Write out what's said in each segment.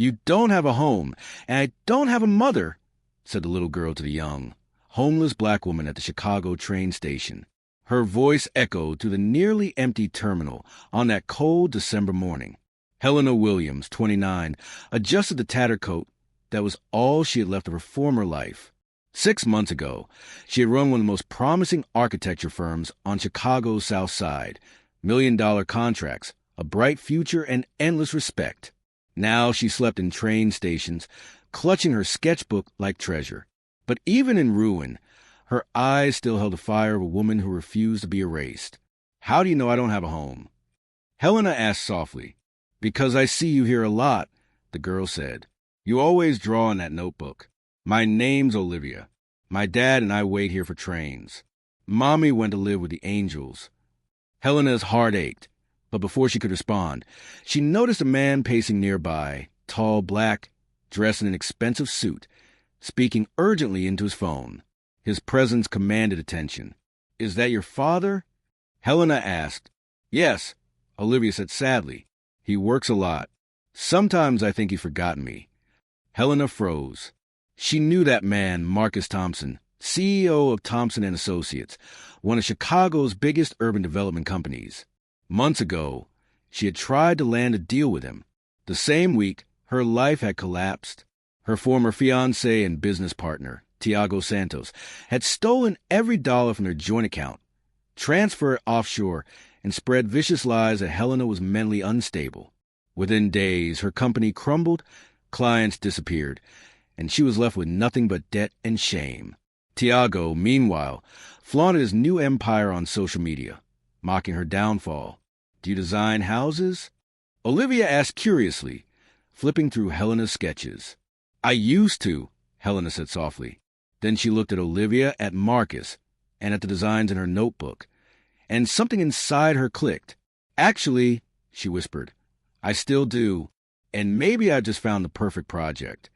You don't have a home, and I don't have a mother, said the little girl to the young, homeless black woman at the Chicago train station. Her voice echoed through the nearly empty terminal on that cold December morning. Helena Williams, 29, adjusted the tattered coat that was all she had left of her former life. 6 months ago, she had run one of the most promising architecture firms on Chicago's South Side. $1 million contracts, a bright future, and endless respect. Now she slept in train stations, clutching her sketchbook like treasure. But even in ruin, her eyes still held the fire of a woman who refused to be erased. How do you know I don't have a home? Helena asked softly. Because I see you here a lot, the girl said. You always draw in that notebook. My name's Olivia. My dad and I wait here for trains. Mommy went to live with the angels. Helena's heart ached, but before she could respond, she noticed a man pacing nearby, tall, black, dressed in an expensive suit, speaking urgently into his phone. His presence commanded attention. Is that your father? Helena asked. Yes, Olivia said sadly. He works a lot. Sometimes I think he's forgotten me. Helena froze. She knew that man, Marcus Thompson, CEO of Thompson & Associates, one of Chicago's biggest urban development companies. Months ago, she had tried to land a deal with him. The same week, her life had collapsed. Her former fiancé and business partner, Tiago Santos, had stolen every dollar from their joint account, transferred it offshore, and spread vicious lies that Helena was mentally unstable. Within days, her company crumbled, clients disappeared, and she was left with nothing but debt and shame. Tiago, meanwhile, flaunted his new empire on social media, mocking her downfall. Do you design houses? Olivia asked curiously, flipping through Helena's sketches. I used to, Helena said softly. Then she looked at Olivia, at Marcus, and at the designs in her notebook, and something inside her clicked. Actually, she whispered, I still do, and maybe I just found the perfect project.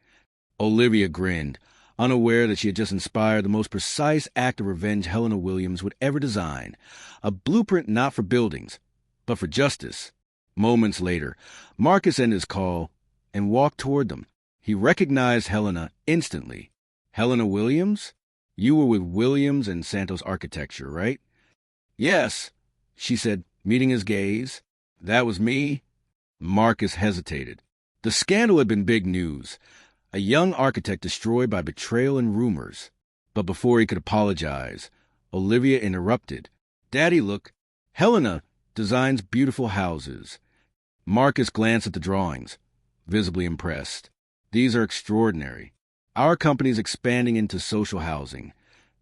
Olivia grinned, unaware that she had just inspired the most precise act of revenge Helena Williams would ever design, a blueprint not for buildings, but for justice. Moments later, Marcus ended his call and walked toward them. He recognized Helena instantly. Helena Williams? You were with Williams and Santos Architecture, right? Yes, she said, meeting his gaze. That was me? Marcus hesitated. The scandal had been big news. A young architect destroyed by betrayal and rumors. But before he could apologize, Olivia interrupted. Daddy, look. Helena designs beautiful houses. Marcus glanced at the drawings, visibly impressed. These are extraordinary. Our company's expanding into social housing.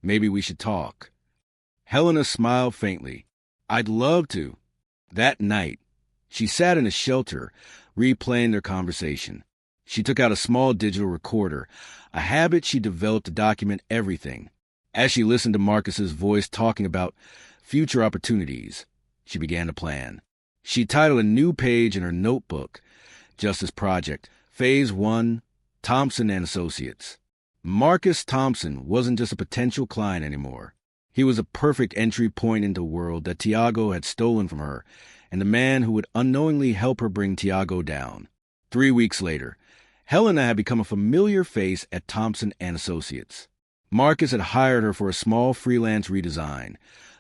Maybe we should talk. Helena smiled faintly. I'd love to. That night, she sat in a shelter, replaying their conversation. She took out a small digital recorder, a habit she developed to document everything. As she listened to Marcus's voice talking about future opportunities, she began to plan. She titled a new page in her notebook, Justice Project, Phase 1, Thompson & Associates. Marcus Thompson wasn't just a potential client anymore. He was a perfect entry point into a world that Tiago had stolen from her, and the man who would unknowingly help her bring Tiago down. 3 weeks later, Helena had become a familiar face at Thompson & Associates. Marcus had hired her for a small freelance redesign,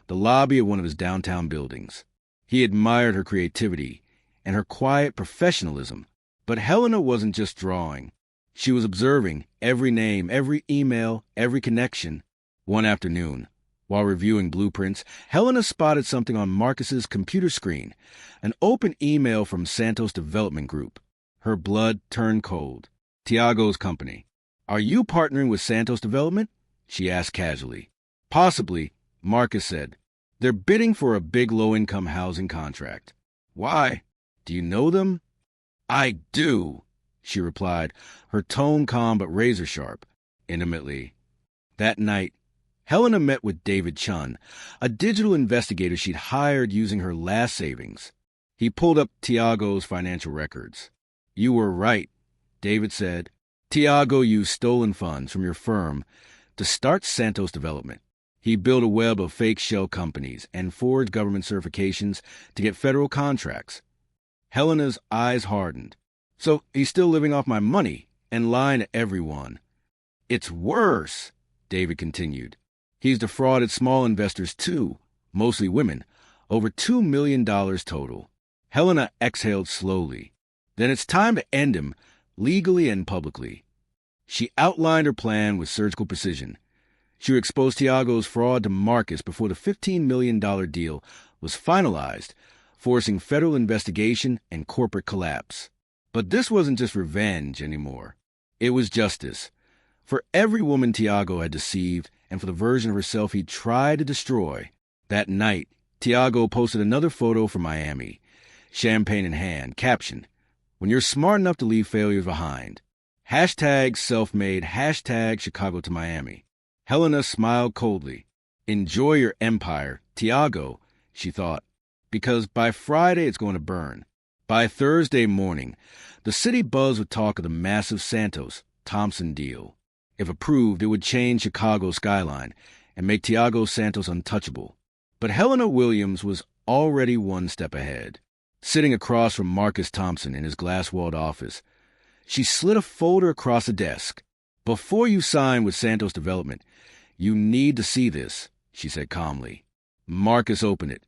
the lobby of one of his downtown buildings. He admired her creativity and her quiet professionalism, but Helena wasn't just drawing. She was observing every name, every email, every connection. One afternoon, while reviewing blueprints, Helena spotted something on Marcus's computer screen, an open email from Santos Development Group. Her blood turned cold. Tiago's company. Are you partnering with Santos Development? She asked casually. Possibly, Marcus said. They're bidding for a big low-income housing contract. Why? Do you know them? I do, she replied, her tone calm but razor-sharp, intimately. That night, Helena met with David Chun, a digital investigator she'd hired using her last savings. He pulled up Tiago's financial records. You were right, David said. Tiago used stolen funds from your firm to start Santos Development. He built a web of fake shell companies and forged government certifications to get federal contracts. Helena's eyes hardened. So he's still living off my money and lying to everyone. It's worse, David continued. He's defrauded small investors too, mostly women, over $2 million total. Helena exhaled slowly. Then it's time to end him, legally and publicly. She outlined her plan with surgical precision. She would expose Tiago's fraud to Marcus before the $15 million deal was finalized, forcing federal investigation and corporate collapse. But this wasn't just revenge anymore. It was justice. For every woman Tiago had deceived and for the version of herself he tried to destroy. That night, Tiago posted another photo from Miami, champagne in hand, caption, "When you're smart enough to leave failures behind. Hashtag self-made, hashtag Chicago to Miami." Helena smiled coldly. Enjoy your empire, Tiago, she thought, because by Friday it's going to burn. By Thursday morning, the city buzzed with talk of the massive Santos-Thompson deal. If approved, it would change Chicago's skyline and make Tiago Santos untouchable. But Helena Williams was already one step ahead. Sitting across from Marcus Thompson in his glass-walled office, she slid a folder across the desk. "Before you sign with Santos Development, you need to see this," she said calmly. Marcus opened it.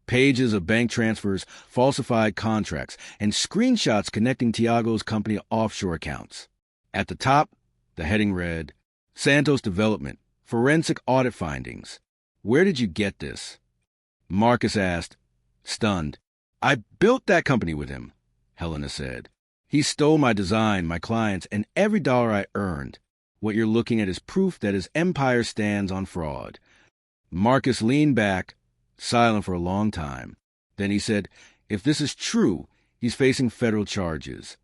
Pages of bank transfers, falsified contracts, and screenshots connecting Tiago's company to offshore accounts. At the top, the heading read, "Santos Development, Forensic Audit Findings. Where did you get this?" Marcus asked, stunned. "I built that company with him," Helena said. "He stole my design, my clients, and every dollar I earned. What you're looking at is proof that his empire stands on fraud." Marcus leaned back, silent for a long time. Then he said, "If this is true, he's facing federal charges."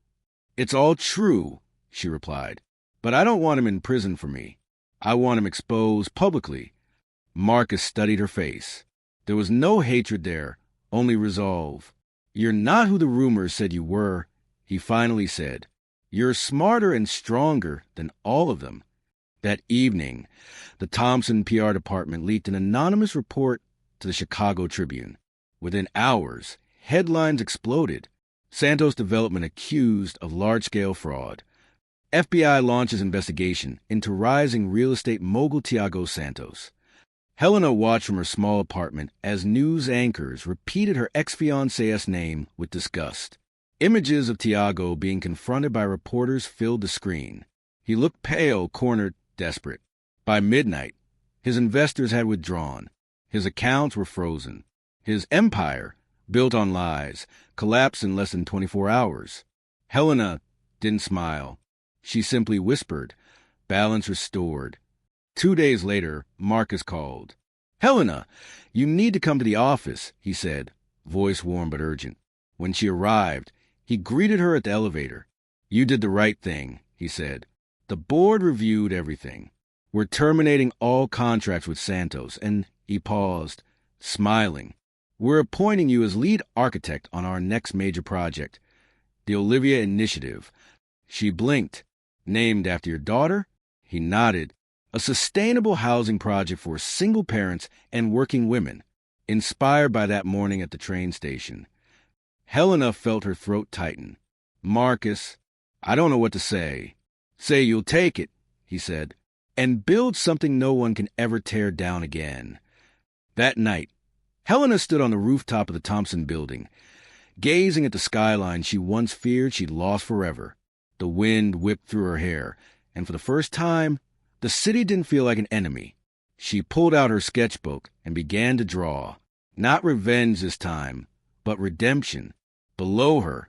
"It's all true," she replied. "But I don't want him in prison for me. I want him exposed publicly." Marcus studied her face. There was no hatred there, only resolve. "You're not who the rumors said you were," he finally said. "You're smarter and stronger than all of them." That evening, the Thompson PR department leaked an anonymous report to the Chicago Tribune. Within hours, headlines exploded. Santos Development accused of large-scale fraud. FBI launches investigation into rising real estate mogul Tiago Santos. Helena watched from her small apartment as news anchors repeated her ex-fiancé's name with disgust. Images of Tiago being confronted by reporters filled the screen. He looked pale, cornered, desperate. By midnight, his investors had withdrawn. His accounts were frozen. His empire, built on lies, collapsed in less than 24 hours. Helena didn't smile. She simply whispered, balance restored. 2 days later, Marcus called. "Helena, you need to come to the office," he said, voice warm but urgent. When she arrived, he greeted her at the elevator. "You did the right thing," he said. "The board reviewed everything. We're terminating all contracts with Santos," and he paused, smiling. "We're appointing you as lead architect on our next major project, the Olivia Initiative." She blinked. "Named after your daughter?" He nodded. "A sustainable housing project for single parents and working women," inspired by that morning at the train station. Helena felt her throat tighten. "Marcus, I don't know what to say." "Say you'll take it," he said, "and build something no one can ever tear down again." That night, Helena stood on the rooftop of the Thompson building, gazing at the skyline she once feared she'd lost forever. The wind whipped through her hair, and for the first time, the city didn't feel like an enemy. She pulled out her sketchbook and began to draw. Not revenge this time, but redemption. Below her,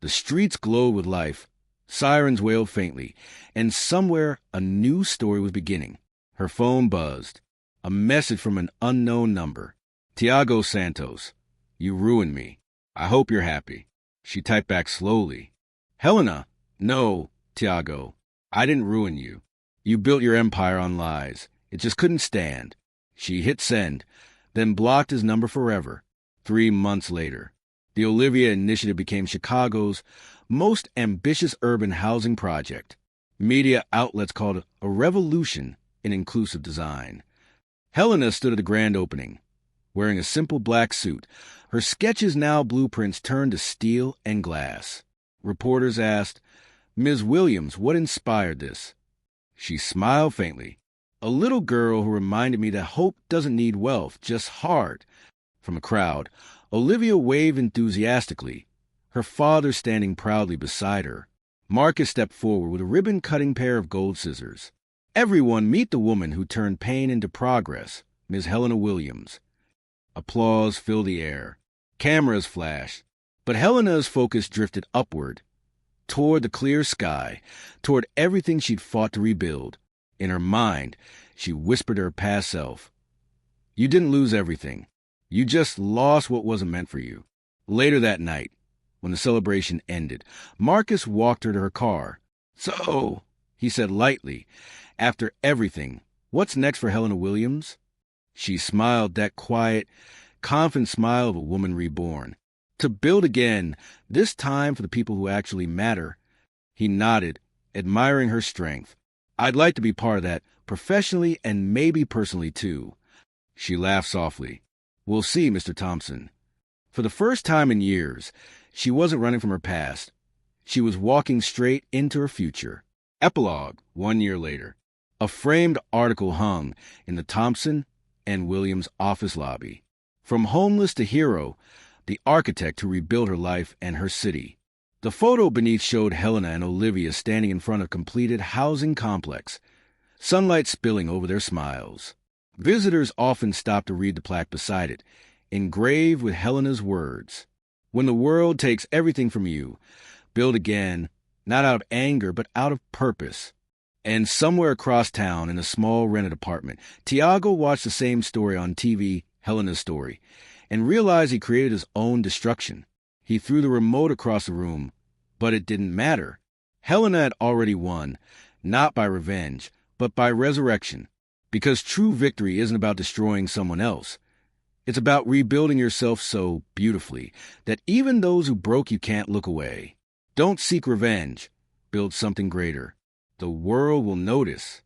the streets glowed with life. Sirens wailed faintly, and somewhere a new story was beginning. Her phone buzzed. A message from an unknown number. "Tiago Santos, you ruined me. I hope you're happy." She typed back slowly. "Helena, no, Tiago, I didn't ruin you. You built your empire on lies. It just couldn't stand." She hit send, then blocked his number forever. 3 months later, the Olivia Initiative became Chicago's most ambitious urban housing project. Media outlets called it a revolution in inclusive design. Helena stood at the grand opening, wearing a simple black suit, her sketches now blueprints turned to steel and glass. Reporters asked, "Ms. Williams, what inspired this?" She smiled faintly. "A little girl who reminded me that hope doesn't need wealth, just heart." From a crowd, Olivia waved enthusiastically, her father standing proudly beside her. Marcus stepped forward with a ribbon-cutting pair of gold scissors. "Everyone meet the woman who turned pain into progress, Ms. Helena Williams." Applause filled the air. Cameras flashed, but Helena's focus drifted upward, toward the clear sky, toward everything she'd fought to rebuild. In her mind, she whispered to her past self, "You didn't lose everything. You just lost what wasn't meant for you." Later that night, when the celebration ended, Marcus walked her to her car. "So," he said lightly, "after everything, what's next for Helena Williams?" She smiled, that quiet, confident smile of a woman reborn. "To build again, this time for the people who actually matter." He nodded, admiring her strength. "I'd like to be part of that, professionally and maybe personally too." She laughed softly. "We'll see, Mr. Thompson." For the first time in years, she wasn't running from her past. She was walking straight into her future. Epilogue, 1 year later. A framed article hung in the Thompson and Williams office lobby. From homeless to hero, the architect who rebuilt her life and her city. The photo beneath showed Helena and Olivia standing in front of a completed housing complex, sunlight spilling over their smiles. Visitors often stopped to read the plaque beside it, engraved with Helena's words. "When the world takes everything from you, build again, not out of anger, but out of purpose." And somewhere across town, in a small rented apartment, Tiago watched the same story on TV, Helena's story, and realized he created his own destruction. He threw the remote across the room, but it didn't matter. Helena had already won, not by revenge, but by resurrection. Because true victory isn't about destroying someone else. It's about rebuilding yourself so beautifully that even those who broke you can't look away. Don't seek revenge. Build something greater. The world will notice.